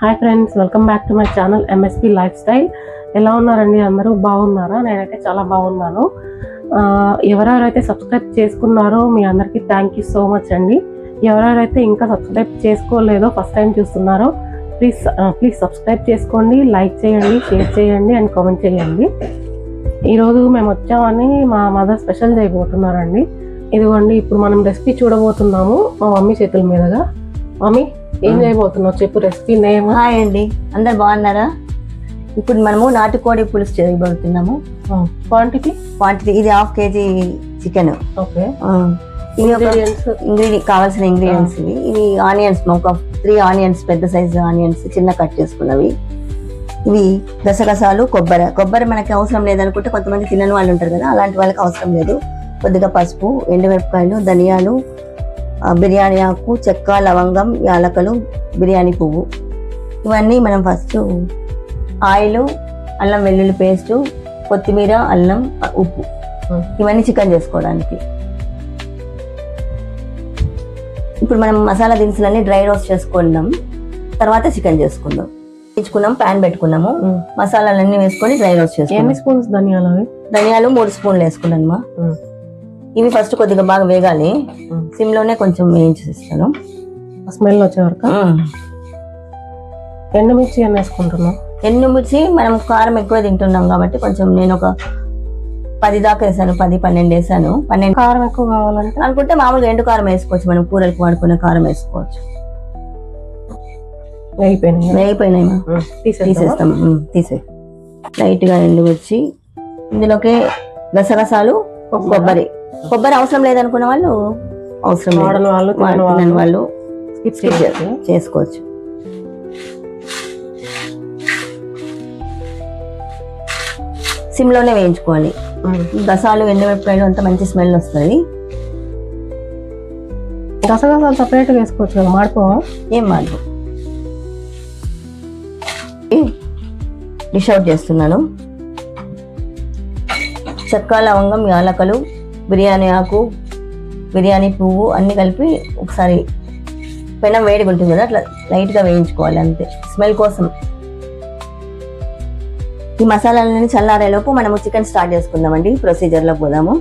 Hi friends, welcome back to my channel MSP life style. ఎలా ఉన్నారండి? అందరూ బాగున్నారా? నేనైతే చాలా బాగున్నాను. ఎవరెవరైతే సబ్స్క్రైబ్ చేసుకున్నారో మీ అందరికీ థ్యాంక్ యూ సో మచ్ అండి. ఎవరెవరైతే ఇంకా సబ్స్క్రైబ్ చేసుకోలేదో, ఫస్ట్ టైం చూస్తున్నారో ప్లీజ్ సబ్స్క్రైబ్ చేసుకోండి, లైక్ చేయండి, షేర్ చేయండి అండ్ కామెంట్ చేయండి. ఈరోజు మేము వచ్చామని మా మదర్ స్పెషల్ చేయబోతున్నారండి. ఇదిగోండి, ఇప్పుడు మనం రెసిపీ చూడబోతున్నాము మా మమ్మీ చేతుల మీదుగా. మమ్మీ, ఏం చేయబోతున్నావు చెప్పు, రెసిపీ నేమ్. హాయ్ అండి, అందరు బాగున్నారా? ఇప్పుడు మనము నాటుకోడి పులుసు చేయబోతున్నాము. క్వాంటిటీ ఇది 1/2 kg చికెన్. ఓకే. కావాల్సిన ఇంగ్రీడియంట్స్ ఇవి ఆనియన్స్, ఒక 3 ఆనియన్స్, పెద్ద సైజు ఆనియన్స్ చిన్న కట్ చేసుకున్నవి. ఇవి గసగసాలు, కొబ్బరి మనకి అవసరం లేదనుకుంటే కొంతమంది తినని వాళ్ళు ఉంటారు కదా, అలాంటి వాళ్ళకి అవసరం లేదు. కొద్దిగా పసుపు, ఎండుమిరపకాయలు, ధనియాలు, బిర్యానీ ఆకు, చెక్క, లవంగం, యాలకలు, బిర్యానీ పువ్వు. ఇవన్నీ మనం ఫస్ట్ ఆయిల్, అల్లం వెల్లుల్లి పేస్టు, కొత్తిమీర, అల్లం, ఉప్పు, ఇవన్నీ చికెన్ చేసుకోవడానికి. ఇప్పుడు మనం మసాలా దినుసులన్నీ డ్రై రోస్ట్ చేసుకుందాం, తర్వాత చికెన్ చేసుకుందాం. తెచ్చుకున్నాం, ప్యాన్ పెట్టుకున్నాము, మసాలాలన్నీ వేసుకొని డ్రై రోస్ట్ చేసుకున్నాం. ఎన్ని స్పూన్స్ ధనియాలు? 3 స్పూన్లు వేసుకున్నాను. ఇవి ఫస్ట్ కొద్దిగా బాగా వేగాలి, సిమ్ లోనే కొంచెం వేయించేస్తాను స్మెల్ వచ్చే వరకు. ఎండుమిర్చి అని వేసుకుంటున్నాం. ఎండుమిర్చి మనం కారం ఎక్కువ తింటున్నాం కాబట్టి కొంచెం నేను ఒక 10 దాకా వేసాను, 10-12 వేసాను. 12 కారం ఎక్కువ కావాలంటే అనుకుంటే మామూలుగా ఎండు కారం వేసుకోవచ్చు, మనం కూరలకు వాడుకునే కారం వేసుకోవచ్చు. వేగిపోయినాయి తీసేస్తాం. లైట్ గా ఎండుమిర్చి, ఇందులోకి గసగసాలు, కొబ్బరి అవసరం లేదనుకున్న వాళ్ళు అవసరం లేదు, వాళ్ళు చేసుకోవచ్చు. సిమ్ లోనే వేయించుకోవాలి. గసాలు, ఎండుమిరపకాయలు అంతా మంచి స్మెల్ వస్తుంది. గసగసాలు సపరేట్ గా వేసుకోవచ్చు కదా, మాడిపోవా? ఏం మాడిపో. డిష్ అవుట్ చేస్తున్నాను. చెక్క, లవంగం, యాలకలు, బిర్యానీ ఆకు, బిర్యానీ పువ్వు అన్ని కలిపి ఒకసారి పెనం వేడిగా ఉంటుంది కదా, అట్లా లైట్గా వేయించుకోవాలి అంతే, స్మెల్ కోసం. ఈ మసాలాలన్నీ చల్లారేలోపు మనము చికెన్ స్టార్ట్ చేసుకుందామండి. ప్రొసీజర్లో పోదాము.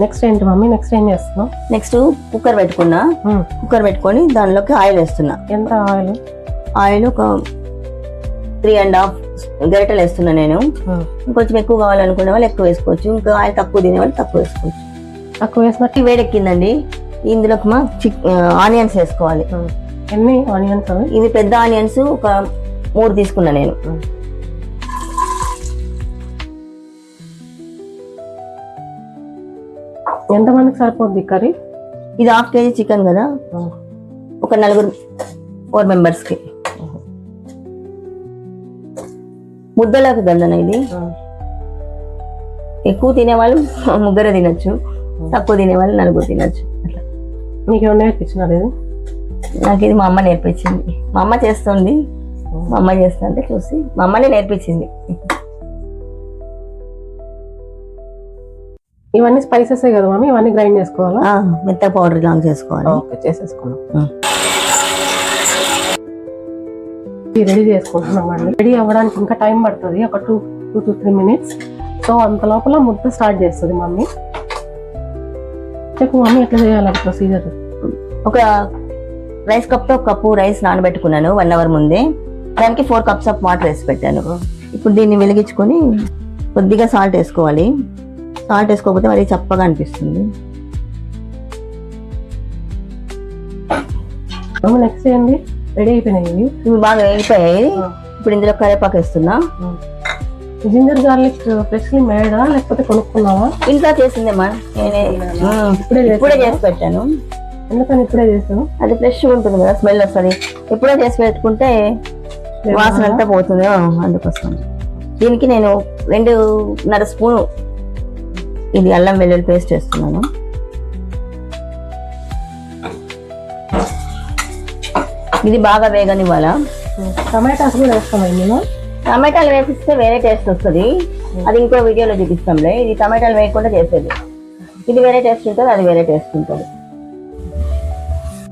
నెక్స్ట్ ఏంటి మమ్మీ? నెక్స్ట్ ఏం చేస్తున్నాం? నెక్స్ట్ కుక్కర్ పెట్టుకున్నా. కుక్కర్ పెట్టుకొని దానిలోకి ఆయిల్ వేస్తున్నా. ఎంత ఆయిల్? ఆయిల్ ఒక 3.5 గరిటెలు వేస్తున్నా నేను. కొంచెం ఎక్కువ కావాలనుకునే వాళ్ళు ఎక్కువ వేసుకోవచ్చు, ఇంకా ఆయిల్ తక్కువ తినే వాళ్ళు తక్కువ వేసుకోవచ్చు. తక్కువ వేసినట్టు వేడెక్కిందండి. ఇందులోకి మా ఆనియన్స్ వేసుకోవాలి. ఎన్ని ఆనియన్స్? ఇవి పెద్ద ఆనియన్స్ ఒక 3 తీసుకున్నా నేను. ఎంతమందికి సరిపోద్ది కర్రీ? ఇది 1/2 kg చికెన్ కదా, ఒక 4 మెంబర్స్కి. ముద్దలకు గందన ఇది. ఎక్కువ తినేవాళ్ళు 3 తినచ్చు, తక్కువ తినేవాళ్ళు 4 తినచ్చు. అట్లా. మీకు ఏమన్నా నేర్పించినారు ఇది? నాకు ఇది మా అమ్మ నేర్పించింది. మా అమ్మ చేస్తుంది, మా అమ్మ చేస్తుంటే చూసి మా అమ్మనే నేర్పించింది. ఇవన్నీ స్పైసెస్ కదా మమ్మీ? ఇవన్నీ గ్రైండ్ చేసుకోవాలా? మెత్త పౌడర్ లాగా చేసుకోవాలి. ఓకే, చేసేసుకున్నాం. రెడీ చేసుకుంటున్నామండి. రెడీ అవ్వడానికి ఇంకా టైం పడుతుంది, ఒక 2 to 3 minutes. సో అంత లోపల ముద్ద స్టార్ట్ చేస్తుంది మమ్మీ. చెప్పు మమ్మీ, ఎట్లా చేయాలి ప్రొసీజర్? ఒక రైస్ కప్తో 1 కప్పు రైస్ నానబెట్టుకున్నాను 1 hour ముందే. దానికి 4 cups ఆఫ్ వాటర్ వేసి పెట్టాను. ఇప్పుడు దీన్ని వెలిగించుకొని కొద్దిగా సాల్ట్ వేసుకోవాలి. సాల్ట్ వేసుకోకపోతే మరి చప్పగా అనిపిస్తుంది. నెక్స్ట్ ఏంటి? రెడీ అయిపోయినాయి ఇవి బాగా వేగిపోయాయి. ఇప్పుడు ఇందులో కరివేపాకు వేస్తున్నా. జింజర్ గార్లిక్ ఫ్రెష్లీ మేడా లేకపోతే కొనుక్కున్నావా? ఇంట్లో చేసిందేమా, నేనే ఇప్పుడే చేసి పెట్టాను. ఎందుకని ఇప్పుడే చేసాను? అది ఫ్రెష్గా ఉంటుంది కదా, స్మెల్ వస్తుంది. ఇప్పుడే చేసి పెట్టుకుంటే వాసన అంతా పోతుంది, అందుకోసం. దీనికి నేను 2.5 స్పూను ఇది అల్లం వెల్లుల్లి పేస్ట్ వేస్తున్నాను. ఇది బాగా వేగనివ్వాలా. టమాటాస్ కూడా వేస్తాం ఇందులో. టమాటాలు వేపిస్తే వేరే టేస్ట్ వస్తుంది, అది ఇంకో వీడియోలో చూపిస్తాంలే. ఇది టమాటాలు వేయకుండా చేసేది, ఇది వేరే టేస్ట్ ఉంటుంది, అది వేరే టేస్ట్ ఉంటుంది.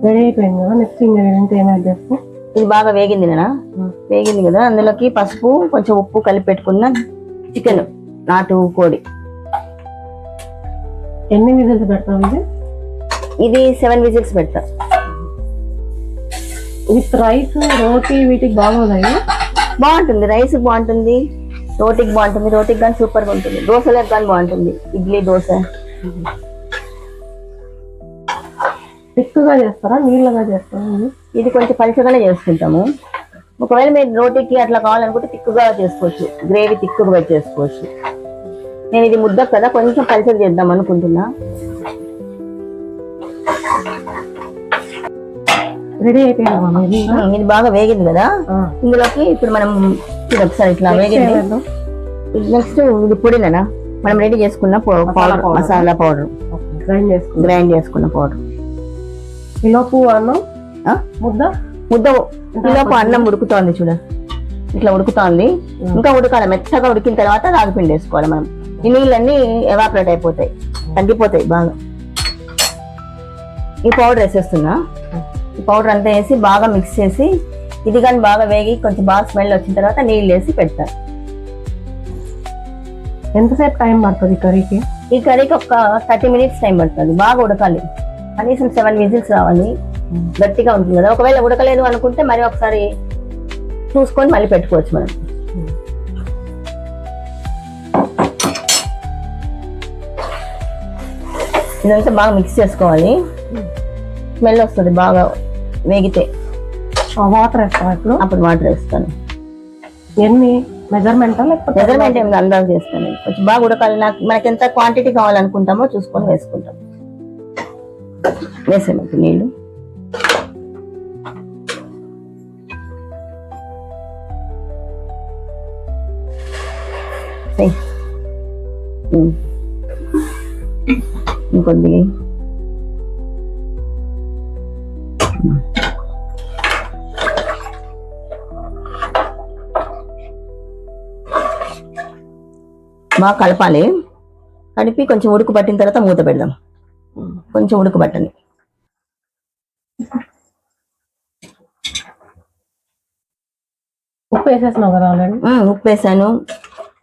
రెడీ అయిపోయింది కదా. నెక్స్ట్ ఇంగ్రీడియంట్ ఏం యాడ్ చేస్తాం? ఇది బాగా వేగింది వేగింది కదా, అందులోకి పసుపు కొంచెం ఉప్పు కలిపి పెట్టుకున్న చికెన్, నాటు కోడి. ఎన్ని విజిల్స్ పెడతాం ఇది? ఇది 7 విజిల్స్ పెడతా. విత్ రైస్ రోటీ వీటికి బాగోదాయి? బాగుంటుంది, రైస్ బాగుంటుంది, రోటీకి బాగుంటుంది. రోటీకి కానీ సూపర్ గా ఉంటుంది, దోశలకు కానీ బాగుంటుంది. ఇడ్లీ దోశ. తిక్కుగా చేస్తారా నీళ్ళగా చేస్తారా? ఇది కొంచెం పలుచగానే చేసుకుంటాము. ఒకవేళ మీరు రోటీకి అట్లా కావాలనుకుంటే తిక్కుగా చేసుకోవచ్చు, గ్రేవీ తిక్కుగా చేసుకోవచ్చు. నేను ఇది ముద్ద కదా కొంచెం పలుచగా చేద్దాం అనుకుంటున్నా. రెడీ అయిపోయింది. ఇది బాగా వేగింది కదా, ఇందులోకి ఇప్పుడు మనం ఒకసారి ఇట్లా వేగింది. నెక్స్ట్ ఇది పొడిలేనా మనం రెడీ చేసుకున్న పౌడర్, మసాలా పౌడర్, గ్రైండ్ చేసుకున్న పౌడర్. ఈలోపు అన్నం ముద్ద ఈలోపు అన్నం ఉడుకుతోంది చూడ, ఇట్లా ఉడుకుతోంది. ఇంకా ఉడకాలి, మెత్తగా ఉడికిన తర్వాత రాగిపిండి వేసుకోవాలి మనం. ఈ నీళ్ళన్నీ ఎవాపరేట్ అయిపోతాయి, తగ్గిపోతాయి బాగా. ఈ పౌడర్ వేసేస్తున్నా. ఈ పౌడర్ అంతా వేసి బాగా మిక్స్ చేసి, ఇది కానీ బాగా వేగి కొంచెం బాగా స్మెల్ వచ్చిన తర్వాత నీళ్ళు వేసి పెడతారు. ఎంతసేపు టైం పడుతుంది కర్రీకి? ఈ కర్రీకి ఒక 30 మినిట్స్ టైం పడుతుంది. బాగా ఉడకాలి, కనీసం 7 విజిల్స్ రావాలి. గట్టిగా ఉంటుంది కదా, ఒకవేళ ఉడకలేదు అనుకుంటే మరి ఒకసారి చూసుకొని మళ్ళీ పెట్టుకోవచ్చు మనం. ఇదంతా బాగా మిక్స్ చేసుకోవాలి, స్మెల్ వస్తుంది బాగా వేగితే. వాటర్ వేస్తాను ఇప్పుడు? అప్పుడు వాటర్ వేస్తాను. ఎన్ని మెజర్మెంటా లేకపోతే? మెజర్మెంట్ ఏమి అందాజు చేస్తాను. కొంచెం బాగా ఉడకాలి, మనకి ఎంత క్వాంటిటీ కావాలనుకుంటామో చూసుకొని వేసుకుంటాం. వేసాను నీళ్ళు. ఇంకొద్ది బాగా కలపాలి. కలిపి కొంచెం ఉడుకు పట్టిన తర్వాత మూత పెడదాం. కొంచెం ఉడుకు పట్టని. ఉప్పు వేసేసినావు కదా ఆల్రెడీ? ఉప్పు వేసాను,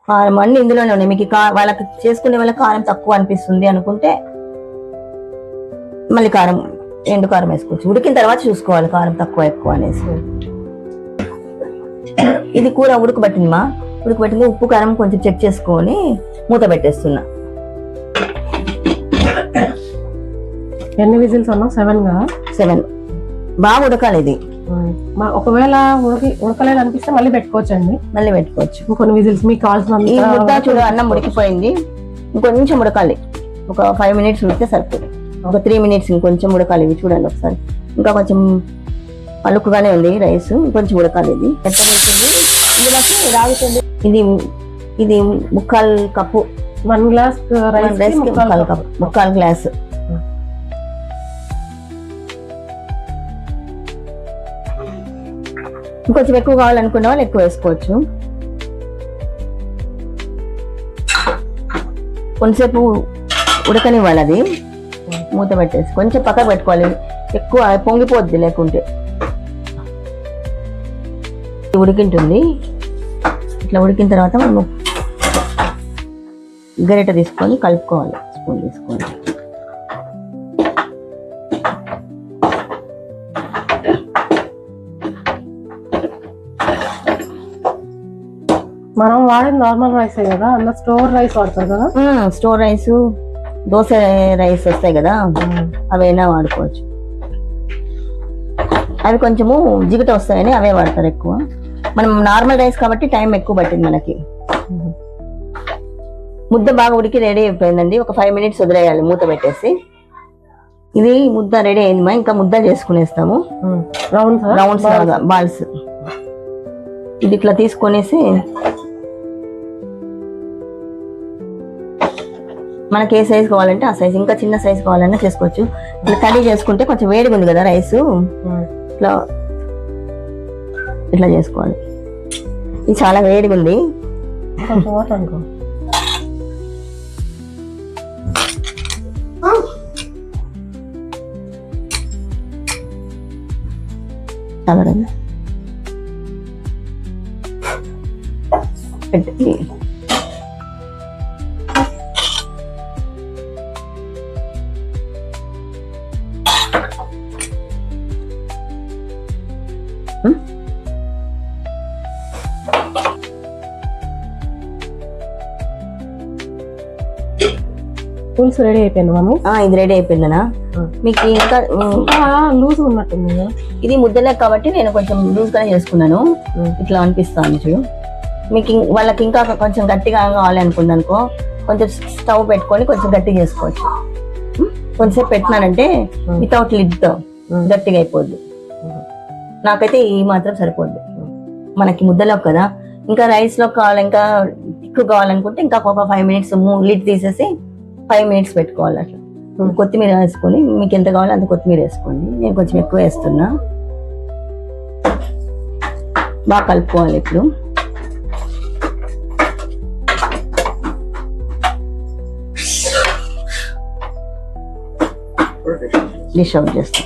కారం అన్ని ఇందులోనే ఉన్నాయి. మీకు వాళ్ళకి చేసుకునే వాళ్ళకి కారం తక్కువ అనిపిస్తుంది అనుకుంటే మళ్ళీ కారం, ఎండు కారం వేసుకోవచ్చు. ఉడికిన తర్వాత చూసుకోవాలి కారం తక్కువ ఎక్కువ అనేసి. ఇది కూర ఉడకబట్టింది ఉడకబట్టింది. ఉప్పు కారం కొంచెం చెక్ చేసుకొని మూత పెట్టేస్తున్నా. ఎన్ని విజిల్స్ అన్నా? 7 బాగా ఉడకాలి ఇది. ఒకవేళ ఉడకలేదు అనిపిస్తే మళ్ళీ పెట్టుకోవచ్చు అండి, మళ్ళీ పెట్టుకోవచ్చు. ఇంకొన్ని విజిల్స్ మీకు కావాల్సిన. ఈ ముద్ద చూడ అన్నం ఉడికిపోయింది, ఇంకొంచెం ఉడకాలి. ఒక 5 మినిట్స్ ఉడికితే సరిపోతుంది. ఒక 3 మినిట్స్ ఇంకొంచెం ఉడకాలి. ఇవి చూడండి ఒకసారి, ఇంకా కొంచెం పలుకుగానే ఉంది రైస్, కొంచెం ఉడకాలి. ఇది ఎట్టబడుతుంది. ఇందులోకి రాగుతుంది. ఇది 1/4 కప్పు, 1 గ్లాస్ రైస్ కి 1/4 కప్పు, 1/4 గ్లాస్. ఇంకొంచెం ఎక్కువ కావాలనుకున్న వాళ్ళు ఎక్కువ వేసుకోవచ్చు. కొంచెంసేపు ఉడకనివ్వాలి. అది మూత పెట్టేసి కొంచెం పక్కకు పెట్టుకోవాలి, ఎక్కువ పొంగిపోద్ది లేకుంటే. ఉడికింటుంది. ఇట్లా ఉడికిన తర్వాత మనం గరిటె తీసుకొని కలుపుకోవాలి, స్పూన్ తీసుకొని. మనం వాడేది నార్మల్ రైస్ కదా, అందులో స్టోర్ రైస్ వాడతారు కదా? స్టోర్ రైస్, దోశ రైస్ వస్తాయి కదా, అవైనా వాడుకోవచ్చు. అవి కొంచెము జిగట వస్తాయని అవే వాడతారు ఎక్కువ. మనం నార్మల్ రైస్ కాబట్టి టైం ఎక్కువ పట్టింది మనకి. ముద్ద బాగా ఉడికి రెడీ అయిపోయిందండి. ఒక 5 మినిట్స్ వదిలేయాలి మూత పెట్టేసి. ఇది ముద్ద రెడీ అయింది. ఇంకా ముద్ద చేసుకునేస్తాము, రౌండ్స్ లాగా బాల్స్. ఇది ఇట్లా తీసుకొనేసి మనకి ఏ సైజ్ కావాలంటే ఆ సైజ్, ఇంకా చిన్న సైజ్ కావాలన్నా చేసుకోవచ్చు. ఇట్లా కర్రీ చేసుకుంటే కొంచెం వేడిగా ఉంది కదా రైస్, ఇట్లా చేసుకోవాలి. ఇది చాలా వేడిగా ఉంది. పెట్టి పులుసు రెడీ అయిపోయింది మమ్మీ. ఇది రెడీ అయిపోయిందనా? మీకు ఇంకా లూజ్ ఉన్నట్టుంది కదా. ఇది ముద్దలే కాబట్టి నేను కొంచెం లూజ్ గానే చేసుకున్నాను. ఇట్లా అనిపిస్తాను చూడు. మీకు వాళ్ళకి ఇంకా కొంచెం గట్టిగా కావాలి అనుకుంది అనుకో, కొంచెం స్టవ్ పెట్టుకొని కొంచెం గట్టిగా చేసుకోవచ్చు. కొంచెం పెట్టినానంటే వితౌట్ లిడ్ తో గట్టిగా అయిపోద్ది. నాకైతే ఈ మాత్రం సరిపోద్ది. మనకి ముద్దలో కదా, ఇంకా రైస్ లో కావాలి, ఇంకా ఎక్కువ కావాలనుకుంటే ఇంకా ఒక 5 minutes లిడ్ తీసేసి 5 minutes పెట్టుకోవాలి. అట్లా కొత్తిమీర వేసుకొని మీకు ఎంత కావాలో అంత కొత్తిమీర వేసుకోండి. నేను కొంచెం ఎక్కువ వేస్తున్నా. బాగా కలుపుకోవాలి. ఇప్పుడు డిష్ అవుట్ చేస్తాం.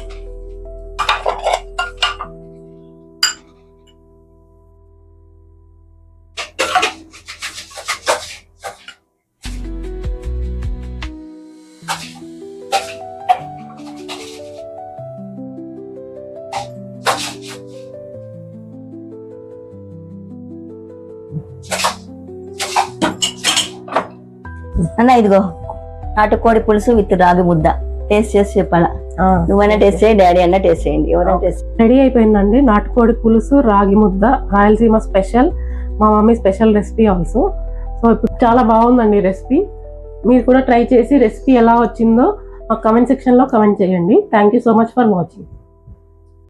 అన్న ఇదిగో నాటుకోడి పులుసు విత్ రాగి ముద్ద టేస్ట్ చేసి చెప్పాలా? నువ్వైనా టేస్ట్ చేయి, డాడీ అన్న టేస్ట్ చేయండి. ఎవరైనా టేస్ట్. రెడీ అయిపోయిందండి నాటుకోడి పులుసు రాగి ముద్ద, రాయలసీమ స్పెషల్, మా mummy special recipe also. So ఇప్పుడు చాలా బాగుందండి రెసిపీ. మీరు కూడా ట్రై చేసి రెసిపీ ఎలా వచ్చిందో మా కమెంట్ సెక్షన్ లో కమెంట్ చేయండి. Thank you so much for watching.